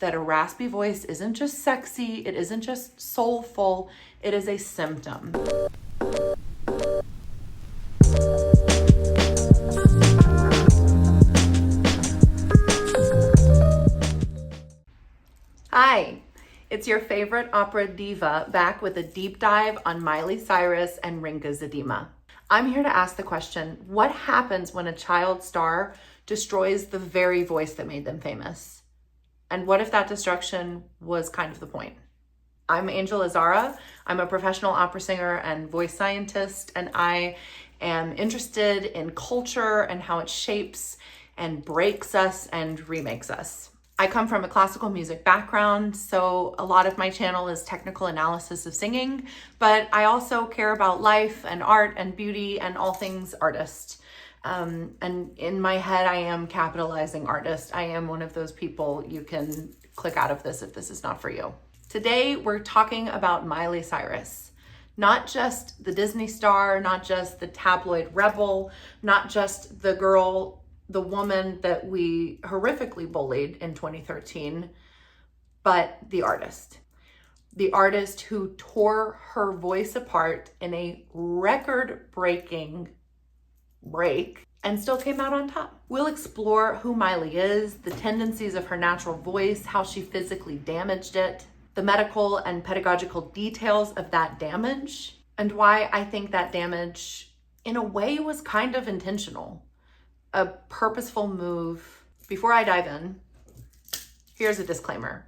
that a raspy voice isn't just sexy, it isn't just soulful, it is a symptom. Hi, it's your favorite opera diva back with a deep dive on Miley Cyrus and Rinkus Edema. I'm here to ask the question, what happens when a child star destroys the very voice that made them famous? And what if that destruction was kind of the point? I'm Azzarra. I'm a professional opera singer and voice scientist, and I am interested in culture and how it shapes and breaks us and remakes us. I come from a classical music background, so a lot of my channel is technical analysis of singing, but I also care about life and art and beauty and all things artist. And in my head, I am capitalizing artist. I am one of those people. You can click out of this if this is not for you. Today, we're talking about Miley Cyrus. Not just the Disney star, not just the tabloid rebel, not just the girl, the woman that we horrifically bullied in 2013, but the artist. The artist who tore her voice apart in a record-breaking break and still came out on top. We'll explore who Miley is, the tendencies of her natural voice, how she physically damaged it, the medical and pedagogical details of that damage, and why I think that damage in a way was kind of intentional, a purposeful move. Before I dive in, here's a disclaimer.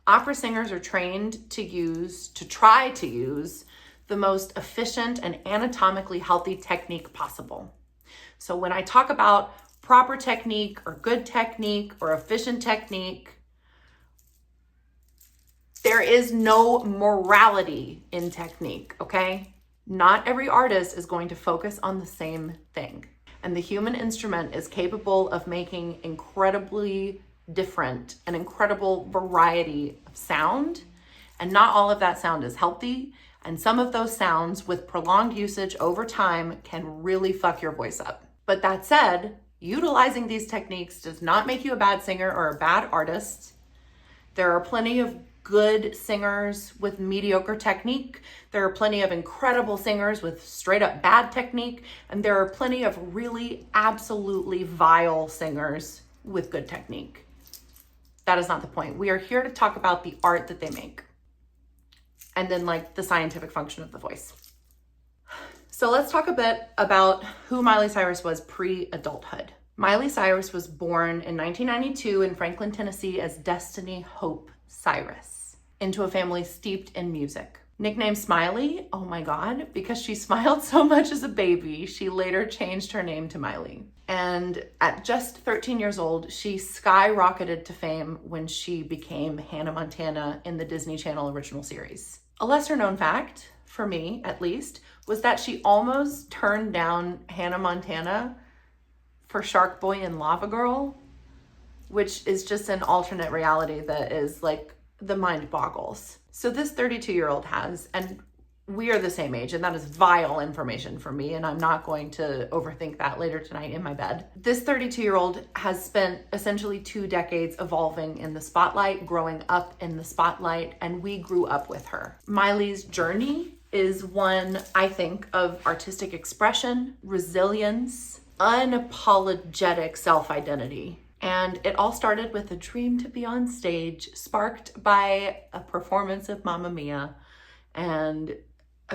Opera singers are trained to try to use the most efficient and anatomically healthy technique possible. So when I talk about proper technique or good technique or efficient technique, there is no morality in technique, okay? Not every artist is going to focus on the same thing. And the human instrument is capable of making incredibly different, an incredible variety of sound. And not all of that sound is healthy. And some of those sounds with prolonged usage over time can really fuck your voice up. But that said, utilizing these techniques does not make you a bad singer or a bad artist. There are plenty of good singers with mediocre technique. There are plenty of incredible singers with straight up bad technique. And there are plenty of really absolutely vile singers with good technique. That is not the point. We are here to talk about the art that they make. And then like the scientific function of the voice. So let's talk a bit about who Miley Cyrus was pre-adulthood. Miley Cyrus was born in 1992 in Franklin, Tennessee as Destiny Hope Cyrus into a family steeped in music. Nicknamed Smiley, oh my God, because she smiled so much as a baby, she later changed her name to Miley. And at just 13 years old, she skyrocketed to fame when she became Hannah Montana in the Disney Channel original series. A lesser known fact, for me at least, was that she almost turned down Hannah Montana for Shark Boy and Lava Girl, which is just an alternate reality that is like the mind boggles. So this 32-year-old has, and we are the same age, and that is vile information for me, and I'm not going to overthink that later tonight in my bed. This 32-year-old has spent essentially 2 decades evolving in the spotlight, growing up in the spotlight, and we grew up with her. Miley's journey is one, I think, of artistic expression, resilience, unapologetic self-identity. And it all started with a dream to be on stage, sparked by a performance of Mamma Mia, and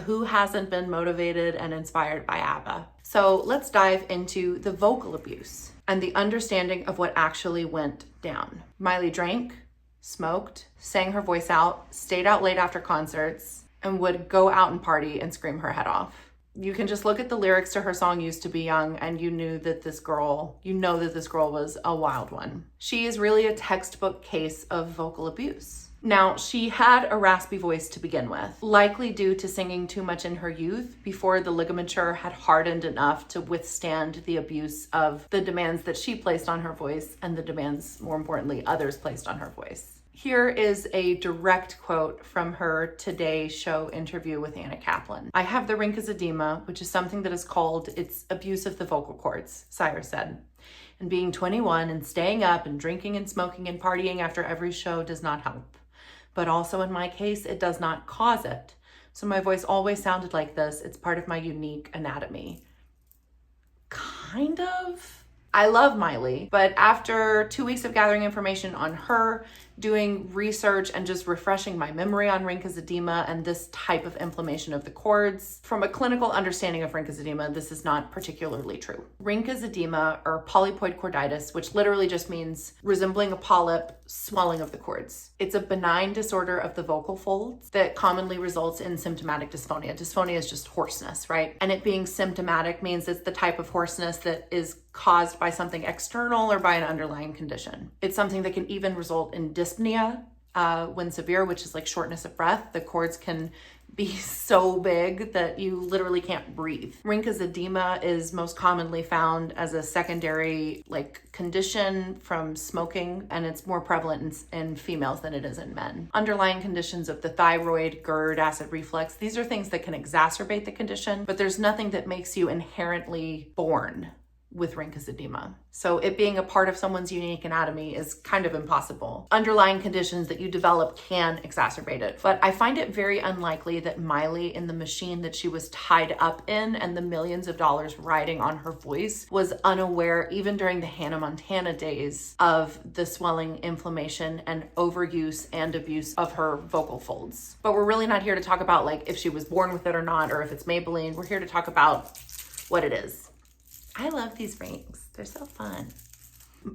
who hasn't been motivated and inspired by ABBA? So let's dive into the vocal abuse and the understanding of what actually went down. Miley drank, smoked, sang her voice out, stayed out late after concerts, and would go out and party and scream her head off. You can just look at the lyrics to her song Used to Be Young and you know that this girl was a wild one. She is really a textbook case of vocal abuse. Now, she had a raspy voice to begin with, likely due to singing too much in her youth before the ligature had hardened enough to withstand the abuse of the demands that she placed on her voice and the demands, more importantly, others placed on her voice. Here is a direct quote from her Today Show interview with Anna Kaplan. "I have the Rinkus Edema, which is something that is called its abuse of the vocal cords," Cyrus said. and being 21 and staying up and drinking and smoking and partying after every show does not help. But also in my case, it does not cause it. So my voice always sounded like this. It's part of my unique anatomy. Kind of. I love Miley, but after 2 weeks of gathering information on her, doing research and just refreshing my memory on Rinkus edema and this type of inflammation of the cords, from a clinical understanding of Rinkus edema, this is not particularly true. Rinkus edema, or polypoid chorditis, which literally just means resembling a polyp, swelling of the cords. It's a benign disorder of the vocal folds that commonly results in symptomatic dysphonia. Dysphonia is just hoarseness, right? And it being symptomatic means it's the type of hoarseness that is caused by something external or by an underlying condition. It's something that can even result in dyspnea when severe, which is like shortness of breath. The cords can be so big that you literally can't breathe. Rinkus edema is most commonly found as a secondary condition from smoking, and it's more prevalent in females than it is in men. Underlying conditions of the thyroid, GERD, acid reflux, these are things that can exacerbate the condition, but there's nothing that makes you inherently born with Rinkus edema. So it being a part of someone's unique anatomy is kind of impossible. Underlying conditions that you develop can exacerbate it. But I find it very unlikely that Miley, in the machine that she was tied up in and the millions of dollars riding on her voice, was unaware, even during the Hannah Montana days, of the swelling, inflammation, and overuse and abuse of her vocal folds. But we're really not here to talk about if she was born with it or not, or if it's Maybelline. We're here to talk about what it is. I love these rings. They're so fun.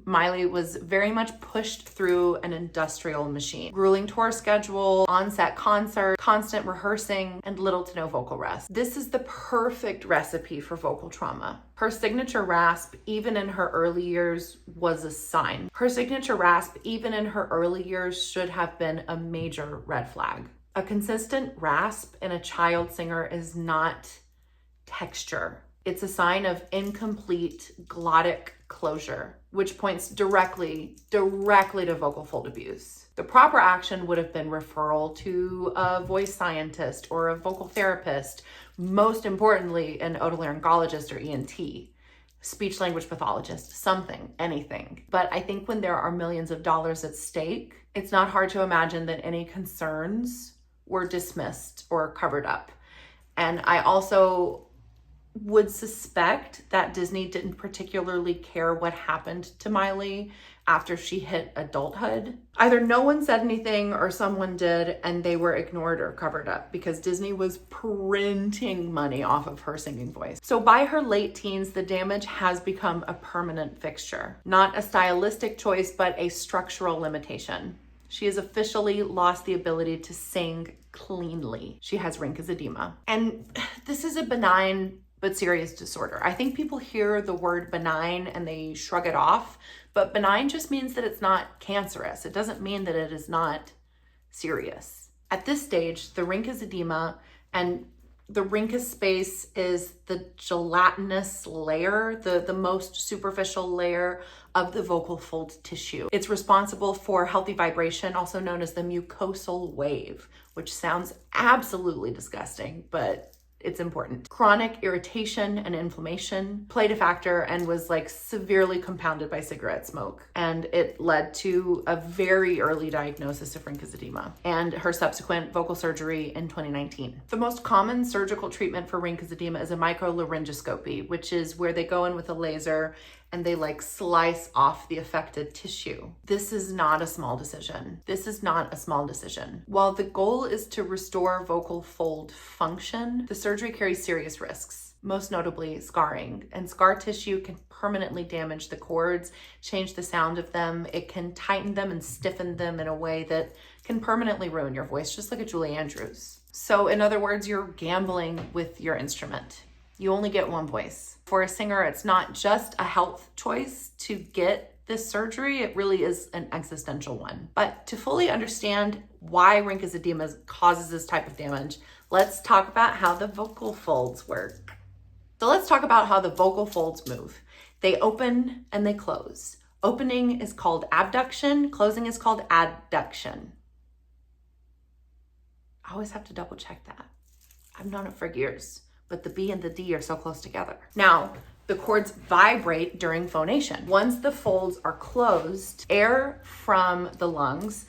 Miley was very much pushed through an industrial machine. Grueling tour schedule, on-set concert, constant rehearsing, and little to no vocal rest. This is the perfect recipe for vocal trauma. Her signature rasp, even in her early years, was a sign. Her signature rasp, even in her early years, should have been a major red flag. A consistent rasp in a child singer is not texture. It's a sign of incomplete glottic closure, which points directly to vocal fold abuse. The proper action would have been referral to a voice scientist or a vocal therapist, most importantly, an otolaryngologist or ENT, speech language pathologist, something, anything. But I think when there are millions of dollars at stake, it's not hard to imagine that any concerns were dismissed or covered up. And I also would suspect that Disney didn't particularly care what happened to Miley after she hit adulthood. Either no one said anything or someone did and they were ignored or covered up, because Disney was printing money off of her singing voice. So by her late teens, the damage has become a permanent fixture. Not a stylistic choice, but a structural limitation. She has officially lost the ability to sing cleanly. She has Rinkus edema. And this is a benign but serious disorder. I think people hear the word benign and they shrug it off, but benign just means that it's not cancerous. It doesn't mean that it is not serious. At this stage, the Rinkus edema, and the Rinkus space is the gelatinous layer, the most superficial layer of the vocal fold tissue. It's responsible for healthy vibration, also known as the mucosal wave, which sounds absolutely disgusting, but it's important. Chronic irritation and inflammation played a factor and was severely compounded by cigarette smoke. And it led to a very early diagnosis of Rinkus edema and her subsequent vocal surgery in 2019. The most common surgical treatment for Rinkus edema is a microlaryngoscopy, which is where they go in with a laser and they slice off the affected tissue. This is not a small decision. While the goal is to restore vocal fold function, the surgery carries serious risks, most notably scarring. And scar tissue can permanently damage the cords, change the sound of them. It can tighten them and stiffen them in a way that can permanently ruin your voice, just like a Julie Andrews. So in other words, you're gambling with your instrument. You only get one voice. For a singer, it's not just a health choice to get this surgery, it really is an existential one. But to fully understand why Rinkus edema causes this type of damage, let's talk about how the vocal folds work. So let's talk about how the vocal folds move. They open and they close. Opening is called abduction, closing is called adduction. I always have to double check that. I've known it for years, but the B and the D are so close together. Now, The cords vibrate during phonation. Once the folds are closed, air from the lungs,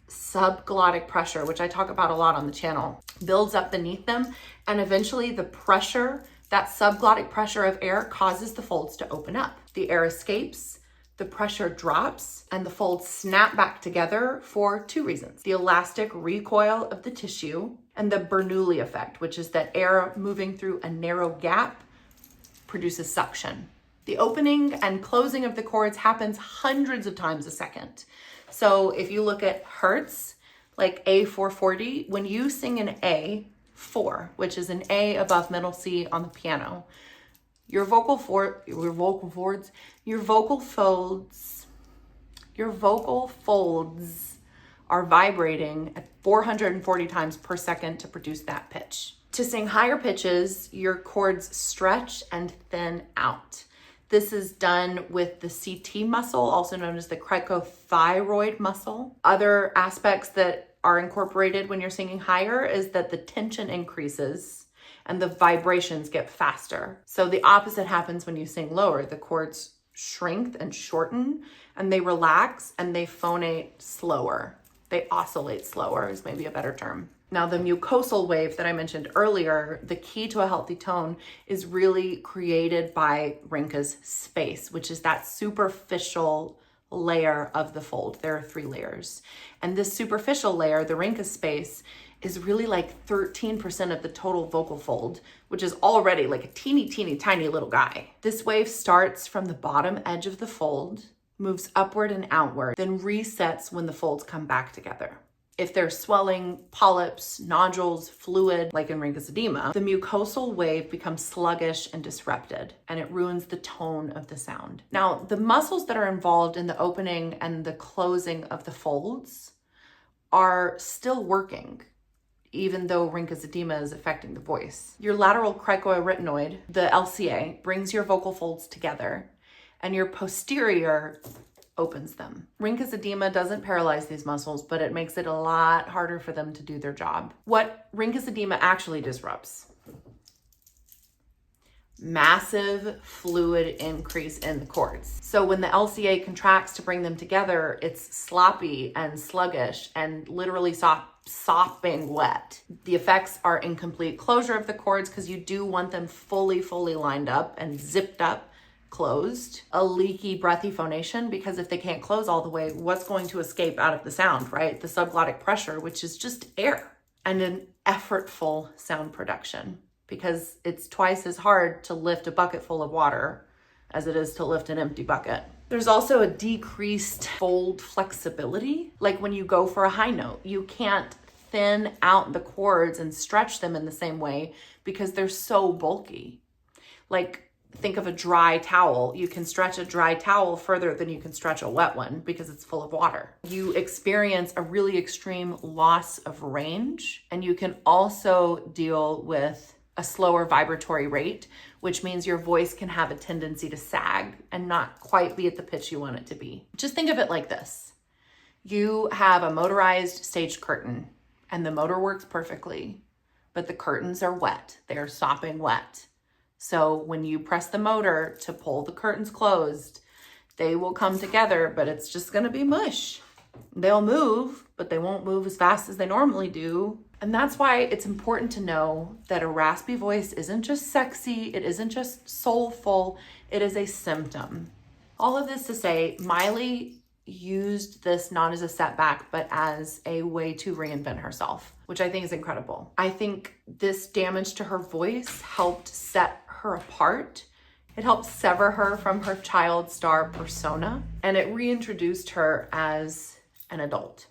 subglottic pressure, which I talk about a lot on the channel, builds up beneath them, and eventually the pressure, that subglottic pressure of air, causes the folds to open up. The air escapes, the pressure drops, and the folds snap back together for two reasons: the elastic recoil of the tissue and the Bernoli Effect, which is that air moving through a narrow gap produces suction. The opening and closing of the cords happens hundreds of times a second. So if you look at hertz, like A440, when you sing an A4, which is an A above middle C on the piano, your vocal folds are vibrating at 440 times per second to produce that pitch. To sing higher pitches, your cords stretch and thin out. This is done with the CT muscle, also known as the cricothyroid muscle. Other aspects that are incorporated when you're singing higher is that the tension increases and the vibrations get faster. So the opposite happens when you sing lower. The cords shrink and shorten, and they relax, and they phonate slower. They oscillate slower is maybe a better term. Now, the mucosal wave that I mentioned earlier, the key to a healthy tone is really created by Rinkus space, which is that superficial layer of the fold. There are 3 layers. And this superficial layer, the Rinkus space, is really like 13% of the total vocal fold, which is already like a teeny, tiny little guy. This wave starts from the bottom edge of the fold, moves upward and outward, then resets when the folds come back together. If there's swelling, polyps, nodules, fluid, like in Rinkus Edema, the mucosal wave becomes sluggish and disrupted, and it ruins the tone of the sound. Now, the muscles that are involved in the opening and the closing of the folds are still working, even though Rinkus Edema is affecting the voice. Your lateral cricoarytenoid, the LCA, brings your vocal folds together, and your posterior opens them. Rinkus Edema doesn't paralyze these muscles, but it makes it a lot harder for them to do their job. What Rinkus Edema actually disrupts: massive fluid increase in the cords. So when the LCA contracts to bring them together, it's sloppy and sluggish and literally sopping wet. The effects are incomplete closure of the cords, because you do want them fully lined up and zipped up, closed. A leaky, breathy phonation, because if they can't close all the way, what's going to escape out of the sound, right? The subglottic pressure, which is just air. And an effortful sound production, because it's twice as hard to lift a bucket full of water as it is to lift an empty bucket. There's also a decreased fold flexibility. Like when you go for a high note, you can't thin out the cords and stretch them in the same way because they're so bulky. Like, think of a dry towel. You can stretch a dry towel further than you can stretch a wet one because it's full of water. You experience a really extreme loss of range, and you can also deal with a slower vibratory rate, which means your voice can have a tendency to sag and not quite be at the pitch you want it to be. Just think of it like this. You have a motorized stage curtain, and the motor works perfectly, but the curtains are wet. They're sopping wet. So when you press the motor to pull the curtains closed, they will come together, but it's just gonna be mush. They'll move, but they won't move as fast as they normally do. And that's why it's important to know that a raspy voice isn't just sexy, it isn't just soulful, it is a symptom. All of this to say, Miley used this not as a setback, but as a way to reinvent herself, which I think is incredible. I think this damage to her voice helped set her apart. It helped sever her from her child star persona, and it reintroduced her as an adult.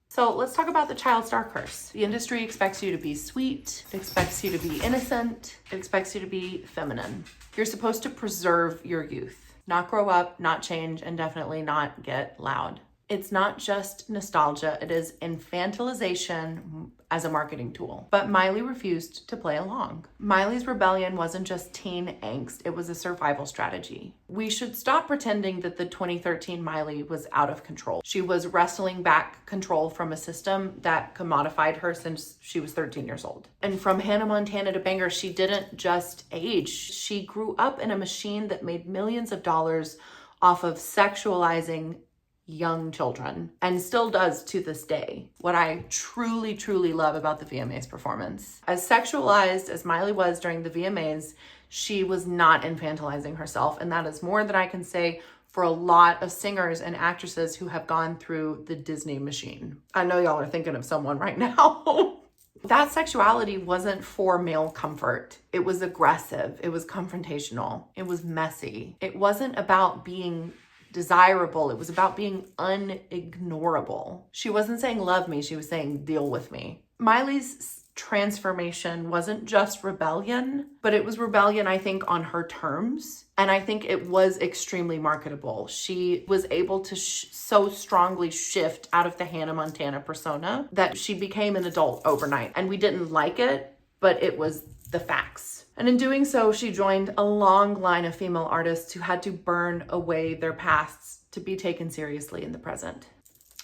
So let's talk about the child star curse. The industry expects you to be sweet, it expects you to be innocent, it expects you to be feminine. You're supposed to preserve your youth, not grow up, not change, and definitely not get loud. It's not just nostalgia, it is infantilization as a marketing tool. But Miley refused to play along. Miley's rebellion wasn't just teen angst, it was a survival strategy. We should stop pretending that the 2013 Miley was out of control. She was wrestling back control from a system that commodified her since she was 13 years old. And from Hannah Montana to Banger, she didn't just age. She grew up in a machine that made millions of dollars off of sexualizing young children, and still does to this day. What I truly, truly love about the VMA's performance. As sexualized as Miley was during the VMAs, she was not infantilizing herself, and that is more than I can say for a lot of singers and actresses who have gone through the Disney machine. I know y'all are thinking of someone right now. That sexuality wasn't for male comfort. It was aggressive. It was confrontational. It was messy. It wasn't about being desirable. It was about being unignorable. She wasn't saying love me. She was saying deal with me. Miley's transformation wasn't just rebellion, but it was rebellion, I think, on her terms. And I think it was extremely marketable. She was able to so strongly shift out of the Hannah Montana persona that she became an adult overnight. And we didn't like it, but it was the facts. And in doing so, she joined a long line of female artists who had to burn away their pasts to be taken seriously in the present.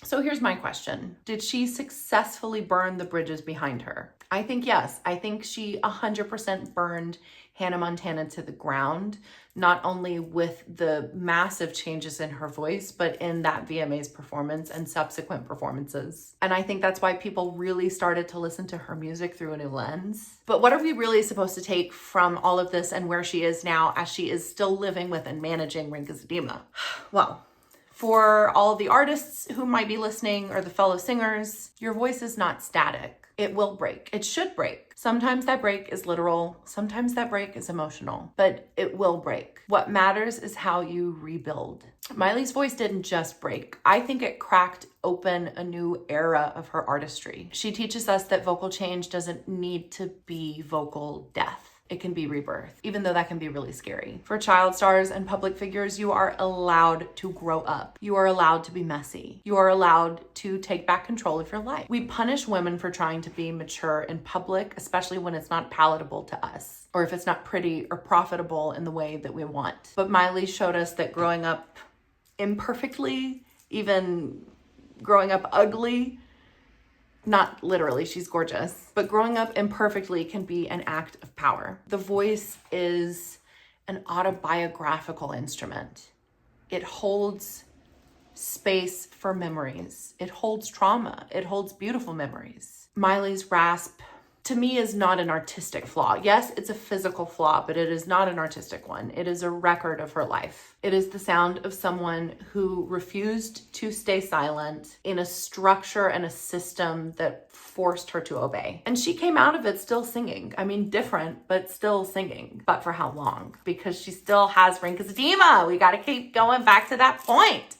So here's my question. Did she successfully burn the bridges behind her? I think yes. I think she 100% burned Hannah Montana to the ground, not only with the massive changes in her voice, but in that VMA's performance and subsequent performances. And I think that's why people really started to listen to her music through a new lens. But what are we really supposed to take from all of this and where she is now as she is still living with and managing Rinkus Edema? Well, for all of the artists who might be listening or the fellow singers, your voice is not static. It will break. It should break. Sometimes that break is literal. Sometimes that break is emotional, but it will break. What matters is how you rebuild. Miley's voice didn't just break. I think it cracked open a new era of her artistry. She teaches us that vocal change doesn't need to be vocal death. It can be rebirth, even though that can be really scary. For child stars and public figures, you are allowed to grow up. You are allowed to be messy. You are allowed to take back control of your life. We punish women for trying to be mature in public, especially when it's not palatable to us, or if it's not pretty or profitable in the way that we want. But Miley showed us that growing up imperfectly, even growing up ugly, not literally, she's gorgeous, but growing up imperfectly can be an act of power. The voice is an autobiographical instrument. It holds space for memories. It holds trauma. It holds beautiful memories. Miley's rasp, to me, is not an artistic flaw. Yes, it's a physical flaw, but it is not an artistic one. It is a record of her life. It is the sound of someone who refused to stay silent in a structure and a system that forced her to obey. And she came out of it still singing. I mean, different, but still singing. But for how long? Because she still has Rinkus Edema. We got to keep going back to that point.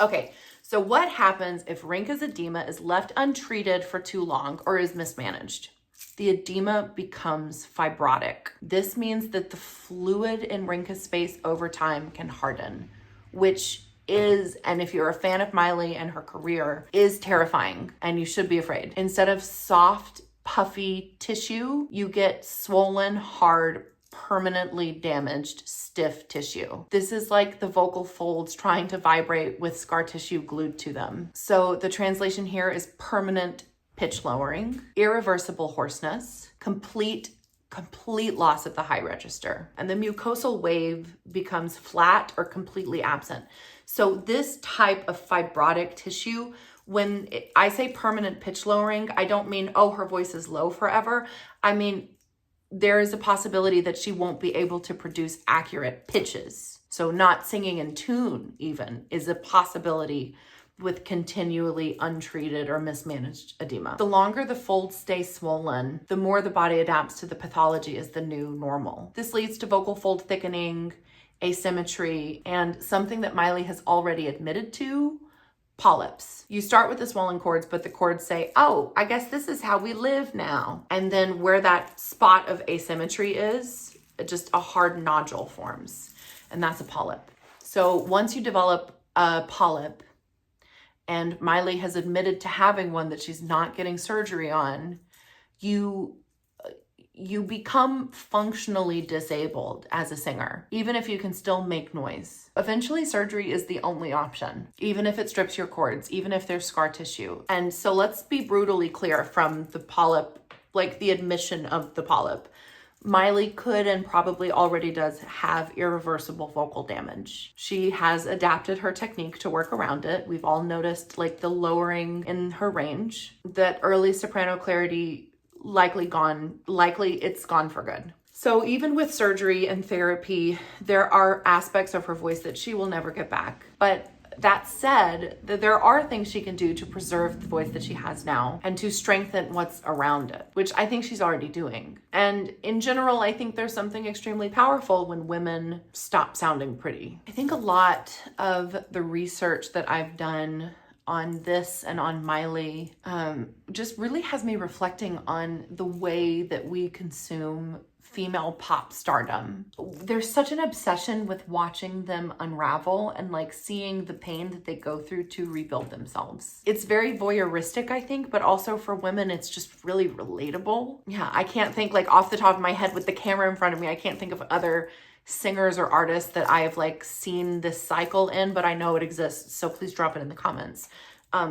Okay. So what happens if Rinkus edema is left untreated for too long or is mismanaged? The edema becomes fibrotic. This means that the fluid in Rinkus space over time can harden, which is, and if you're a fan of Miley and her career, is terrifying, and you should be afraid. Instead of soft, puffy tissue, you get swollen, hard, permanently damaged, stiff tissue. This is like the vocal folds trying to vibrate with scar tissue glued to them. So the translation here is permanent pitch lowering, irreversible hoarseness, complete loss of the high register, and the mucosal wave becomes flat or completely absent. So this type of fibrotic tissue, when I say permanent pitch lowering, I don't mean, oh, her voice is low forever. I mean, there is a possibility that she won't be able to produce accurate pitches. So not singing in tune even is a possibility with continually untreated or mismanaged edema. The longer the folds stay swollen, the more the body adapts to the pathology as the new normal. This leads to vocal fold thickening, asymmetry, and something that Miley has already admitted to, polyps. You start with the swollen cords, but the cords say, oh, I guess this is how we live now. And then where that spot of asymmetry is, just a hard nodule forms, and that's a polyp. So once you develop a polyp, and Miley has admitted to having one that she's not getting surgery on, you become functionally disabled as a singer, even if you can still make noise. Eventually, surgery is the only option, even if it strips your cords, even if there's scar tissue. And so let's be brutally clear from the polyp, like the admission of the polyp. Miley could and probably already does have irreversible vocal damage. She has adapted her technique to work around it. We've all noticed like the lowering in her range, that early soprano clarity likely it's gone for good. So even with surgery and therapy, there are aspects of her voice that she will never get back. But that said, there are things she can do to preserve the voice that she has now and to strengthen what's around it, which I think she's already doing. And in general, I think there's something extremely powerful when women stop sounding pretty. I think a lot of the research that I've done on this and on Miley just really has me reflecting on the way that we consume female pop stardom. There's such an obsession with watching them unravel and like seeing the pain that they go through to rebuild themselves. It's very voyeuristic, I think, but also for women, it's just really relatable. Yeah, I can't think like off the top of my head with the camera in front of me, I can't think of other singers or artists that I have like seen this cycle in, but I know it exists. So please drop it in the comments.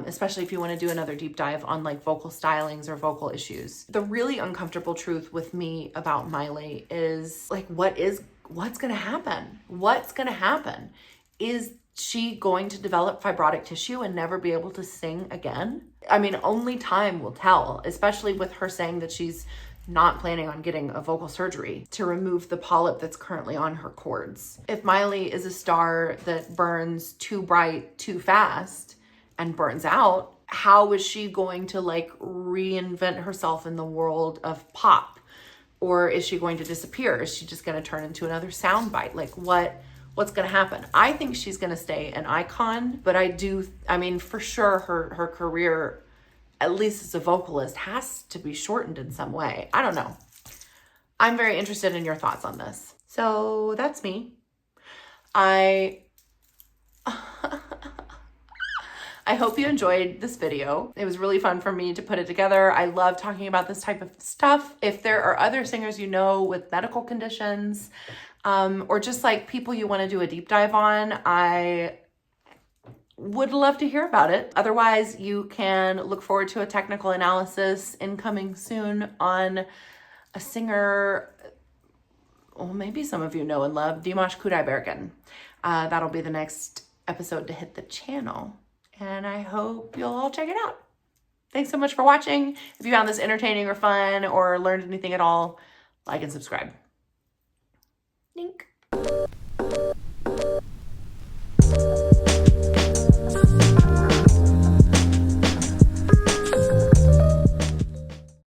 Especially if you want to do another deep dive on like vocal stylings or vocal issues. The really uncomfortable truth with me about Miley is like, what's going to happen? What's going to happen? Is she going to develop fibrotic tissue and never be able to sing again? I mean, only time will tell, especially with her saying that she's not planning on getting a vocal surgery to remove the polyp that's currently on her cords. If Miley is a star that burns too bright, too fast, and burns out, how is she going to like reinvent herself in the world of pop? Or is she going to disappear? Is she just going to turn into another soundbite? Like what's going to happen? I think she's going to stay an icon, but I mean, for sure her career, at least as a vocalist, has to be shortened in some way. I don't know. I'm very interested in your thoughts on this. So that's me. I hope you enjoyed this video. It was really fun for me to put it together. I love talking about this type of stuff. If there are other singers you know with medical conditions, or just like people you want to do a deep dive on, I would love to hear about it. Otherwise, you can look forward to a technical analysis incoming soon on a singer, well, maybe some of you know and love, Dimash Kudaibergen. That'll be the next episode to hit the channel. And I hope you'll all check it out. Thanks so much for watching. If you found this entertaining or fun or learned anything at all, like and subscribe. Dink.